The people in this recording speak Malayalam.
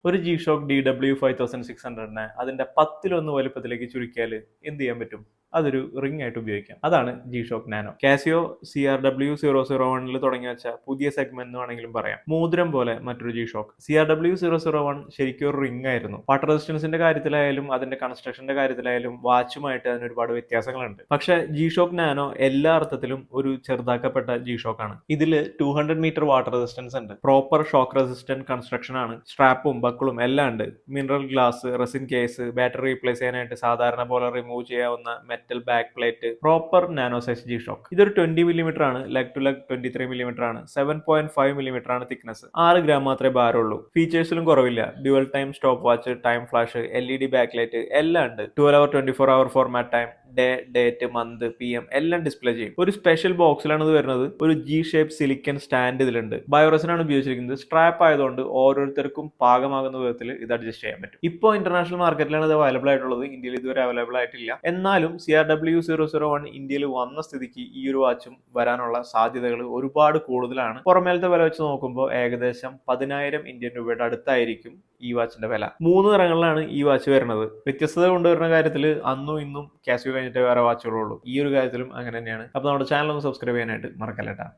ഒരു G-Shock DW5600 അതിന്റെ 10 വലുപ്പത്തിലേക്ക് ചുരുക്കിയാൽ എന്ത് ചെയ്യാൻ പറ്റും? അതൊരു റിംഗ് ആയിട്ട് ഉപയോഗിക്കാം. അതാണ് G-Shock Nano. കാസിയോ CRW001 തുടങ്ങി വെച്ച പുതിയ സെഗ്മെന്റ് എന്ന് വേണമെങ്കിലും പറയാം. മോതിരം പോലെ മറ്റൊരു G-Shock. CRW001 ശരിക്കും ഒരു റിംഗ് ആയിരുന്നു. വാട്ടർ റെസിസ്റ്റൻസിന്റെ കാര്യത്തിലായാലും അതിന്റെ കൺസ്ട്രക്ഷന്റെ കാര്യത്തിലായാലും വാച്ചുമായിട്ട് അതിന് ഒരുപാട് വ്യത്യാസങ്ങളുണ്ട്. പക്ഷേ G-Shock Nano എല്ലാ അർത്ഥത്തിലും ഒരു ചെറുതാക്കപ്പെട്ട G-Shock ആണ്. ഇതിൽ 200 മീറ്റർ വാട്ടർ റെസിസ്റ്റൻസ് ഉണ്ട്. പ്രോപ്പർ ഷോക്ക് റെസിസ്റ്റന്റ് കൺസ്ട്രക്ഷൻ ആണ്. സ്ട്രാപ്പും ബക്കിളും എല്ലാം ഉണ്ട്. Mineral glass, resin case, battery replace ചെയ്യാനായിട്ട് സാധാരണ പോലെ റിമൂവ് ചെയ്യാവുന്ന metal back plate, proper nano size G-Shock. ഇതൊരു 20 mm ആണ്. ലെഗ് ടു ലെഗ് 23 mm ആണ്. 7.5 mm ആണ് തിക്നെസ്. 6 ഗ്രാം മാത്രമേ ഭാരമുള്ളൂ. ഫീച്ചേഴ്സിലും കുറവില്ല. Dual time stop watch, time flash, LED back light എല്ലാം ഉണ്ട്. 12 hour 24 hour format time, day, date, month, PM എല്ലാം ഡിസ്പ്ലേ ചെയ്യും. ഒരു സ്പെഷ്യൽ ബോക്സിലാണ് ഇത് വരുന്നത്. ഒരു G-ഷേപ്പ് സിലിക്കൺ സ്റ്റാൻഡ് ഇതിലുണ്ട്. ബയോറസിനാണ് ഉപയോഗിച്ചിരിക്കുന്നത്. സ്ട്രാപ്പ് ആയതുകൊണ്ട് ഓരോരുത്തർക്കും പാകമാകുന്ന വിധത്തിൽ ഇത് അഡ്ജസ്റ്റ് ചെയ്യാൻ പറ്റും. ഇപ്പോൾ ഇന്റർനാഷണൽ മാർക്കറ്റിലാണ് ഇത് അവൈലബിൾ ആയിട്ടുള്ളത്. ഇന്ത്യയിൽ ഇതുവരെ അവൈലബിൾ ആയിട്ടില്ല. എന്നാലും CRW001 ഇന്ത്യയിൽ വന്ന സ്ഥിതിക്ക് ഈ ഒരു വാച്ചും വരാനുള്ള സാധ്യതകൾ ഒരുപാട് കൂടുതലാണ്. പുറമേലത്തെ വില വെച്ച് നോക്കുമ്പോൾ ഏകദേശം 10,000 ഇന്ത്യൻ രൂപയുടെ അടുത്തായിരിക്കും ഈ വാച്ചിന്റെ വില. 3 നിറങ്ങളിലാണ് ഈ വാച്ച് വരുന്നത്. വ്യത്യസ്തത കൊണ്ടുവരുന്ന കാര്യത്തിൽ അന്നും ഇന്നും കാസിയോ കഴിഞ്ഞിട്ട് വേറെ വാച്ചുകളുള്ളൂ. ഈ ഒരു കാര്യത്തിലും അങ്ങനെ തന്നെയാണ്. അപ്പോൾ നമ്മുടെ ചാനൽ ഒന്ന് സബ്സ്ക്രൈബ് ചെയ്യാനായിട്ട് മറക്കല്ലേട്ടാ.